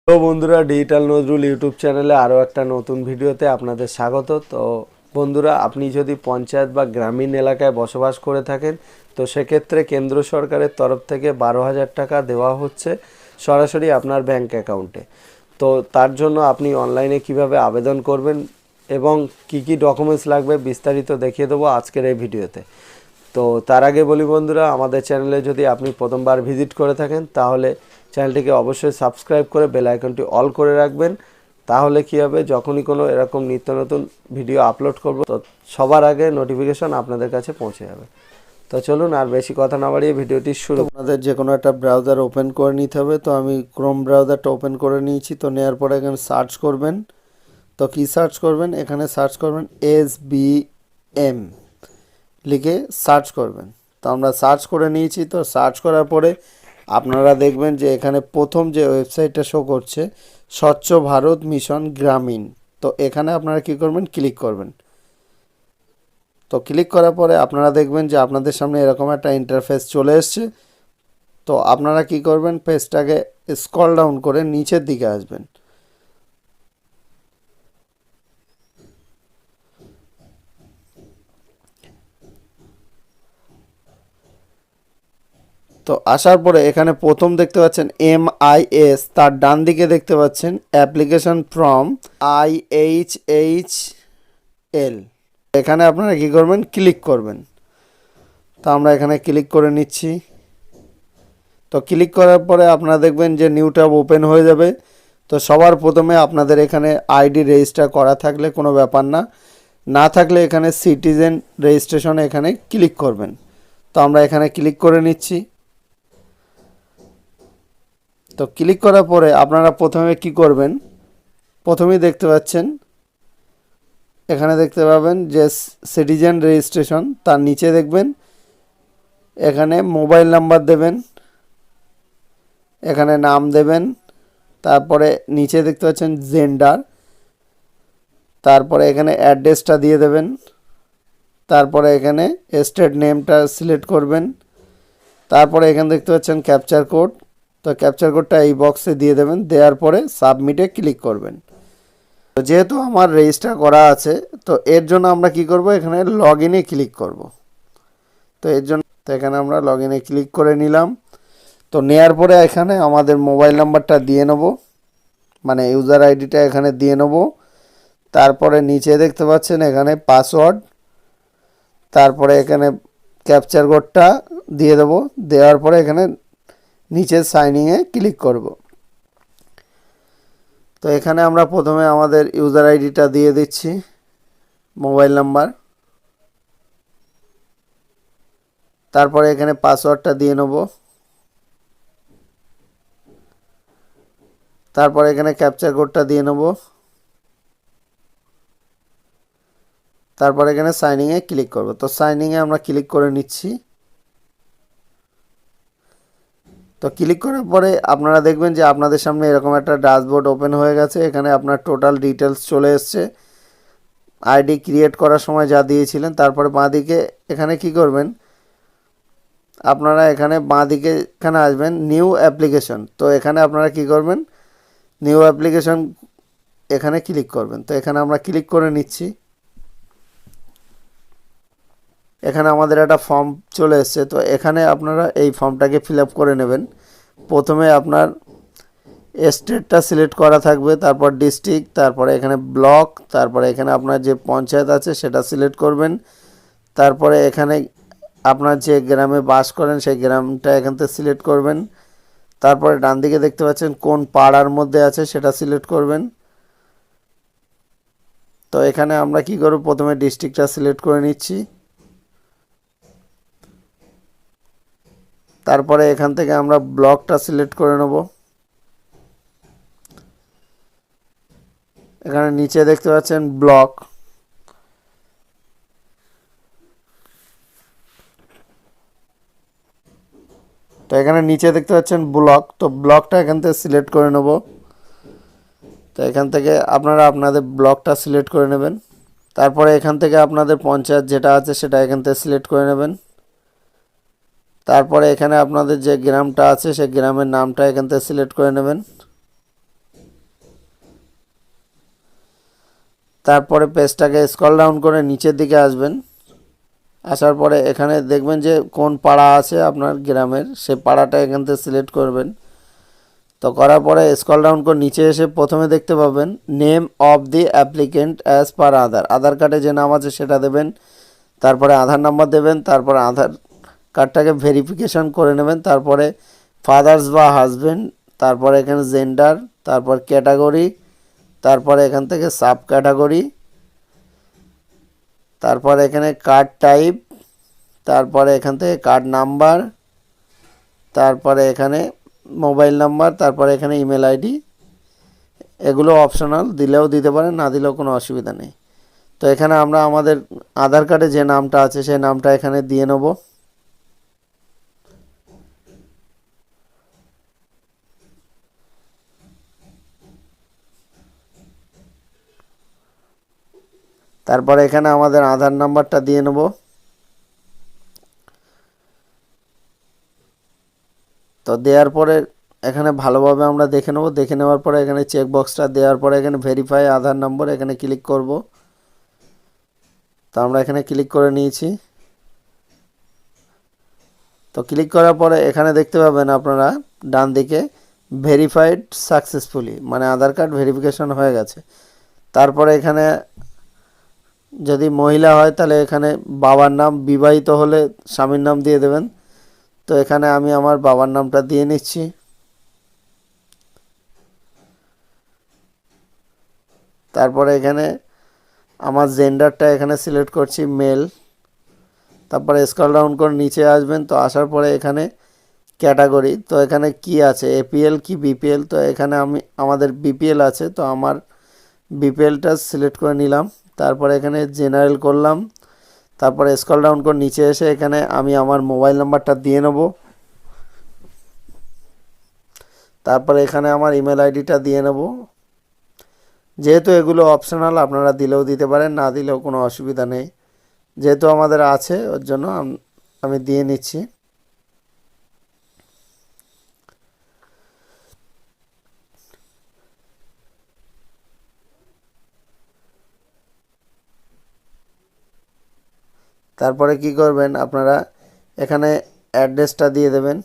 তো বন্ধুরা, digital Nazrul YouTube চ্যানেলে আরও একটা নতুন ভিডিওতে আপনাদের স্বাগত। তো বন্ধুরা, আপনি যদি পঞ্চায়েত বা গ্রামীণ এলাকায় বসবাস করে থাকেন, তো সেক্ষেত্রে কেন্দ্র সরকারের তরফ থেকে 12,000 টাকা দেওয়া হচ্ছে সরাসরি আপনার ব্যাংক অ্যাকাউন্টে। তো তার জন্য আপনি অনলাইনে কিভাবে আবেদন করবেন এবং কি কি ডকুমেন্টস লাগবে বিস্তারিত দেখিয়ে দেবো আজকের এই ভিডিওতে। তো তার আগে বলি বন্ধুরা, আমাদের চ্যানেলে যদি আপনি প্রথমবার ভিজিট করে থাকেন তাহলে চ্যানেলটিকে অবশ্যই সাবস্ক্রাইব করে বেল আইকনটি অল করে রাখবেন। তাহলে কী হবে, যখনই কোনো এরকম নিত্য নতুন ভিডিও আপলোড করব তো সবার আগে নোটিফিকেশন আপনাদের কাছে পৌঁছে যাবে। তো চলুন আর বেশি কথা না বাড়িয়ে ভিডিওটি শুরু। আপনাদের যে কোনো একটা ব্রাউজার ওপেন করে নিতে হবে। তো আমি ক্রোম ব্রাউজারটা ওপেন করে নিয়েছি। তো নেওয়ার পরে এখানে সার্চ করবেন। তো কী সার্চ করবেন, এখানে সার্চ করবেন SBM লিখে সার্চ করবেন। তো আমরা সার্চ করে নিয়েছি। তো সার্চ করার পরে আপনারা দেখবেন যে এখানে প্রথম যে ওয়েবসাইটটা শো করছে স্বচ্ছ ভারত মিশন গ্রামীণ। তো এখানে আপনারা কী করবেন, ক্লিক করবেন। তো ক্লিক করার পরে আপনারা দেখবেন যে আপনাদের সামনে এরকম একটা ইন্টারফেস চলে এসছে। তো আপনারা কি করবেন, পেজটাকে স্ক্রল ডাউন করে নিচের দিকে আসবেন। তো আসার পরে এখানে প্রথম দেখতে পাচ্ছেন MIS, তার ডান দিকে দেখতে পাচ্ছেন অ্যাপ্লিকেশন ফ্রম IHHL। এখানে আপনারা কি করবেন, ক্লিক করবেন। তো আমরা এখানে ক্লিক করে নিচ্ছি। তো ক্লিক করার পরে আপনারা দেখবেন যে নিউ ট্যাব ওপেন হয়ে যাবে। তো সবার প্রথমে আপনাদের এখানে আইডি রেজিস্টার করা থাকলে কোনো ব্যাপার না, না থাকলে এখানে সিটিজেন রেজিস্ট্রেশনে এখানে ক্লিক করবেন। তো আমরা এখানে ক্লিক করে নিচ্ছি। তো ক্লিক করার পরে আপনারা প্রথমে কি করবেন, প্রথমেই দেখতে পাচ্ছেন এখানে দেখতে পাবেন যে সিটিজেন রেজিস্ট্রেশন, তার নিচে দেখবেন এখানে মোবাইল নাম্বার দেবেন, এখানে নাম দেবেন, তারপরে নিচে দেখতে পাচ্ছেন জেন্ডার, তারপরে এখানে অ্যাড্রেসটা দিয়ে দেবেন, তারপরে এখানে স্টেট নেমটা সিলেক্ট করবেন, তারপরে এখানে দেখতে পাচ্ছেন ক্যাপচার কোড। তো ক্যাপচার কোডটা এই বক্সে দিয়ে দেবেন, দেওয়ার পরে সাবমিটে ক্লিক করবেন। তো যেহেতু আমার রেজিস্টার করা আছে, তো এর জন্য আমরা কি করব, এখানে লগ ইনে ক্লিক করব। তো এর জন্য তো এখানে আমরা লগ ইনে ক্লিক করে নিলাম। তো নেয়ার পরে এখানে আমাদের মোবাইল নাম্বারটা দিয়ে নেব, মানে ইউজার আইডিটা এখানে দিয়ে নেব। তারপরে নিচে দেখতে পাচ্ছেন এখানে পাসওয়ার্ড, তারপরে এখানে ক্যাপচার কোডটা দিয়ে দেব। দেওয়ার পরে এখানে নিচে সাইনিংয়ে ক্লিক করব। তো এখানে আমরা প্রথমে আমাদের ইউজার আইডিটা দিয়ে দিচ্ছি, মোবাইল নাম্বার, তারপরে এখানে পাসওয়ার্ডটা দিয়ে নেব, তারপরে এখানে ক্যাপচার কোডটা দিয়ে নেব, তারপরে এখানে সাইনিংয়ে ক্লিক করব। তো সাইনিংয়ে আমরা ক্লিক করে নিচ্ছি। তো ক্লিক করার পরে আপনারা দেখবেন যে আপনাদের সামনে এরকম একটা ড্যাশবোর্ড ওপেন হয়ে গেছে। এখানে আপনার টোটাল ডিটেলস চলে এসছে, আইডি ক্রিয়েট করার সময় যা দিয়েছিলেন। তারপরে বাঁদিকে এখানে কি করবেন, আপনারা এখানে বাঁদিকে এখানে আসবেন নিউ অ্যাপ্লিকেশন। তো এখানে আপনারা কি করবেন, নিউ অ্যাপ্লিকেশন এখানে ক্লিক করবেন। তো এখানে আমরা ক্লিক করে নিচ্ছি। এখানে আমাদের একটা ফর্ম চলে এসছে। তো এখানে আপনারা এই ফর্মটাকে ফিল আপ করে নেবেন। প্রথমে আপনার স্টেটটা সিলেক্ট করা থাকবে, তারপর ডিস্ট্রিক্ট, তারপরে এখানে ব্লক, তারপরে এখানে আপনার যে পঞ্চায়েত আছে সেটা সিলেক্ট করবেন। তারপরে এখানে আপনার যে গ্রামে বাস করেন সেই গ্রামটা এখান থেকে সিলেক্ট করবেন। তারপরে ডান দিকে দেখতে পাচ্ছেন কোন পাড়ার মধ্যে আছে সেটা সিলেক্ট করবেন। তো এখানে আমরা কি করব, প্রথমে ডিস্ট্রিক্টটা সিলেক্ট করে নিচ্ছি। তারপরে এখান থেকে আমরা ব্লকটা সিলেক্ট করে নেব। এখানে নিচে দেখতে পাচ্ছেন ব্লক। তো এখানে নিচে দেখতে পাচ্ছেন ব্লক। তো ব্লকটা এখান থেকে সিলেক্ট করে নেব। তো এখান থেকে আপনারা আপনাদের ব্লকটা সিলেক্ট করে নেবেন। তারপরে এখান থেকে আপনাদের পঞ্চায়েত যেটা আছে সেটা এখান থেকে সিলেক্ট করে নেবেন। তারপরে এখানে আপনাদের যে গ্রামটা আছে সেই গ্রামের নামটা এখান থেকে সিলেক্ট করে নেবেন। তারপরে পেজটাকে স্ক্রল ডাউন করে নিচের দিকে আসবেন। আসার পরে এখানে দেখবেন যে কোন পাড়া আছে আপনার গ্রামের, সেই পাড়াটা এখান থেকে সিলেক্ট করবেন। তো করার পরে স্ক্রল ডাউন করে নিচে এসে প্রথমে দেখতে পাবেন name of the applicant as per Aadhaar কার্ডে যে নাম আছে সেটা দেবেন। তারপরে আধার নাম্বার দেবেন। তারপরে আধার কার্ডটাকে ভেরিফিকেশন করে নেবেন। তারপরে ফাদার্স বা হাজব্যান্ড, তারপরে এখানে জেন্ডার, তারপর ক্যাটাগরি, তারপরে এখান থেকে সাব ক্যাটাগরি, তারপরে এখানে কার্ড টাইপ, তারপরে এখান থেকে কার্ড নাম্বার, তারপরে এখানে মোবাইল নাম্বার, তারপরে এখানে ইমেল আইডি। এগুলো অপশনাল, দিলেও দিতে পারেন, না দিলেও কোনো অসুবিধা নেই। তো এখানে আমরা আমাদের আধার কার্ডে যে নামটা আছে সেই নামটা এখানে দিয়ে নেব। তারপরে এখানে আমাদের আধার নাম্বারটা দিয়ে নেব। তো দেওয়ার পরে এখানে ভালোভাবে আমরা দেখে নেব। দেখে নেওয়ার পরে এখানে চেক বক্সটা দেওয়ার পরে এখানে ভেরিফাই আধার নম্বর এখানে ক্লিক করব। তো আমরা এখানে ক্লিক করে নিয়েছি। তো ক্লিক করার পরে এখানে দেখতে পাবেন আপনারা ডান দিকে ভেরিফাইড সাকসেসফুলি, মানে আধার কার্ড ভেরিফিকেশন হয়ে গেছে। তারপরে এখানে যদি মহিলা হয় তাহলে এখানে বাবার নাম, বিবাহিত হলে স্বামীর নাম দিয়ে দেবেন। তো এখানে আমি আমার বাবার নামটা দিয়ে নিচ্ছি। তারপরে এখানে আমার জেন্ডারটা এখানে সিলেক্ট করছি মেল। তারপরে স্ক্রল ডাউন করে নিচে আসবেন। তো আসার পরে এখানে ক্যাটাগরি, তো এখানে কি আছে এপিএল কি বিপিএল, তো এখানে আমাদের বিপিএল আছে, তো আমার বিপিএলটা সিলেক্ট করে নিলাম। তারপরে এখানে জেনারেল করলাম। তারপরে স্ক্রল ডাউন করে নিচে এসে এখানে আমি আমার মোবাইল নাম্বারটা দিয়ে নেব। তারপরে এখানে আমার ইমেল আইডিটা দিয়ে নেব। যেহেতু এগুলো অপশনাল, আপনারা দিলেও দিতে পারেন, না দিলেও কোনো অসুবিধা নেই। যেহেতু আমাদের আছে ওর জন্য আমি দিয়ে নিচ্ছি। তারপরে কি করবেন আপনারা এখানে অ্যাড্রেসটা দিয়ে দেবেন।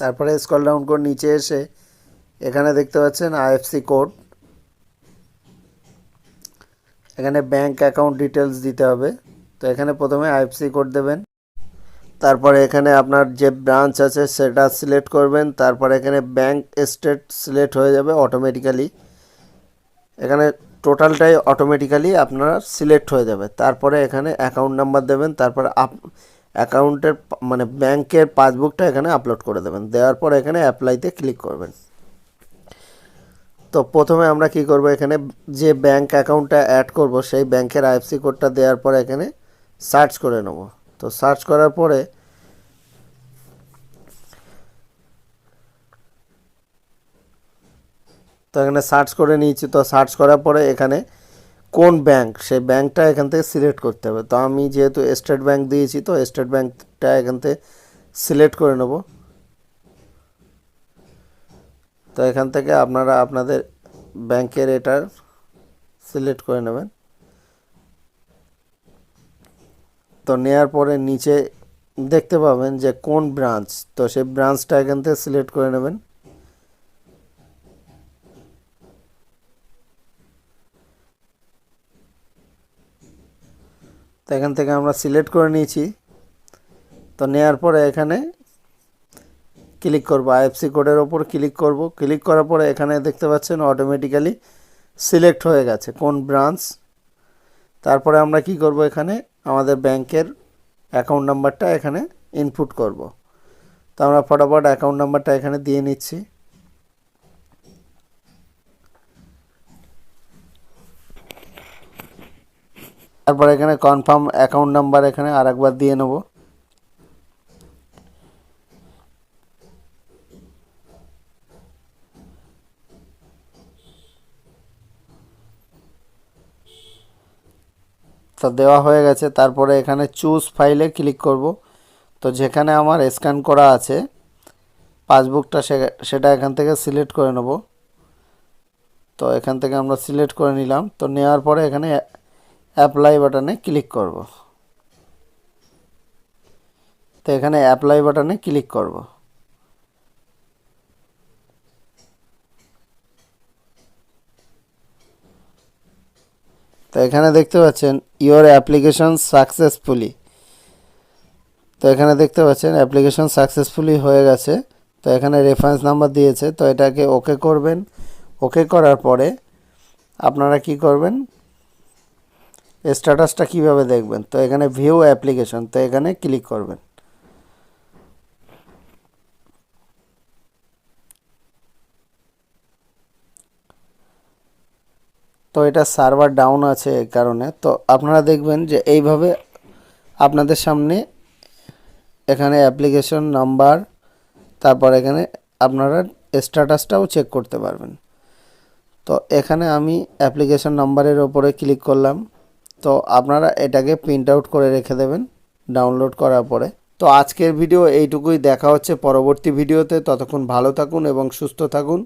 তারপরে স্ক্রল ডাউন করে নিচে এসে এখানে দেখতে পাচ্ছেন আইএফসি কোড। এখানে ব্যাংক অ্যাকাউন্ট ডিটেলস দিতে হবে। তো এখানে প্রথমে আইএফসি কোড দেবেন। তারপরে এখানে আপনার যে ব্রাঞ্চ আছে সেটা সিলেক্ট করবেন। তারপরে এখানে ব্যাংক স্টেট সিলেক্ট হয়ে যাবে অটোমেটিক্যালি। এখানে টোটালটাই অটোমেটিক্যালি আপনার সিলেক্ট হয়ে যাবে। তারপরে এখানে অ্যাকাউন্ট নাম্বার দেবেন। তারপরে অ্যাকাউন্টের মানে ব্যাংকের পাসবুকটা এখানে আপলোড করে দেবেন। দেওয়ার পর এখানে অ্যাপ্লাইতে ক্লিক করবেন। তো প্রথমে আমরা কি করব, এখানে যে ব্যাংক অ্যাকাউন্টটা অ্যাড করব সেই ব্যাংকের আইএফসি কোডটা দেওয়ার পর এখানে সার্চ করে নেব। তো সার্চ করার পরে তো এখানে সার্চ করে নিয়েছি। তো সার্চ করার পরে এখানে কোন ব্যাংক, সেই ব্যাংকটা এখান থেকে সিলেক্ট করতে হবে। তো আমি যেহেতু স্টেট ব্যাংক দিয়েছি, তো স্টেট ব্যাংকটা এখান থেকে সিলেক্ট করে নেব। তো এখান থেকে আপনারা আপনাদের ব্যাংকের এটা সিলেক্ট করে নেবেন। তো নেওয়ার পরে নিচে দেখতে পাবেন যে কোন ব্রাঞ্চ, তো সেই ব্রাঞ্চটা এখান থেকে সিলেক্ট করে নেবেন। তো এখান থেকে আমরা সিলেক্ট করে নিয়েছি। তো নেওয়ার পরে এখানে ক্লিক করব, আইএফসি কোডের ওপর ক্লিক করব। ক্লিক করার পরে এখানে দেখতে পাচ্ছেন অটোমেটিক্যালি সিলেক্ট হয়ে গেছে কোন ব্রাঞ্চ। তারপরে আমরা কি করব, এখানে আমাদের ব্যাংকের অ্যাকাউন্ট নাম্বারটা এখানে ইনপুট করব। তো আমরা ফটাফট অ্যাকাউন্ট নাম্বারটা এখানে দিয়ে নিচ্ছি। তারপর এখানে কনফার্ম অ্যাকাউন্ট নাম্বার এখানে আরেকবার দিয়ে নেব। তো দেওয়া হয়ে গেছে। তারপরে এখানে চুজ ফাইলে ক্লিক করব। তো যেখানে আমার স্ক্যান করা আছে পাসবুকটা সেটা এখান থেকে সিলেক্ট করে নেব। তো এখান থেকে আমরা সিলেক্ট করে নিলাম। তো নেওয়ার পরে এখানে অ্যাপ্লাই বাটনে ক্লিক করব। তো এখানে অ্যাপ্লাই বাটনে ক্লিক করব। তো এখানে দেখতে পাচ্ছেন ইওর অ্যাপ্লিকেশন সাকসেসফুলি। তো এখানে দেখতে পাচ্ছেন অ্যাপ্লিকেশন সাকসেসফুলি হয়ে গেছে। তো এখানে রেফারেন্স নাম্বার দিয়েছে। তো এটাকে ওকে করবেন। ওকে করার পরে আপনারা কি করবেন, স্ট্যাটাসটা কিভাবে দেখবেন, তো এখানে ভিউ অ্যাপ্লিকেশন, তো এখানে ক্লিক করবেন। তো এটা সার্ভার ডাউন আছে এই কারণে। তো আপনারা দেখবেন যে এইভাবে আপনাদের সামনে এখানে অ্যাপ্লিকেশন নাম্বার, তারপর এখানে আপনারা স্ট্যাটাসটাও চেক করতে পারবেন। তো এখানে আমি অ্যাপ্লিকেশন নাম্বারের ওপরে ক্লিক করলাম। তো আপনারা এটাকে প্রিন্ট আউট করে রেখে দেবেন ডাউনলোড করার পরে। তো আজকের ভিডিও এইটুকুই, দেখা হচ্ছে পরবর্তী ভিডিওতে। ততক্ষণ ভালো থাকুন এবং সুস্থ থাকুন।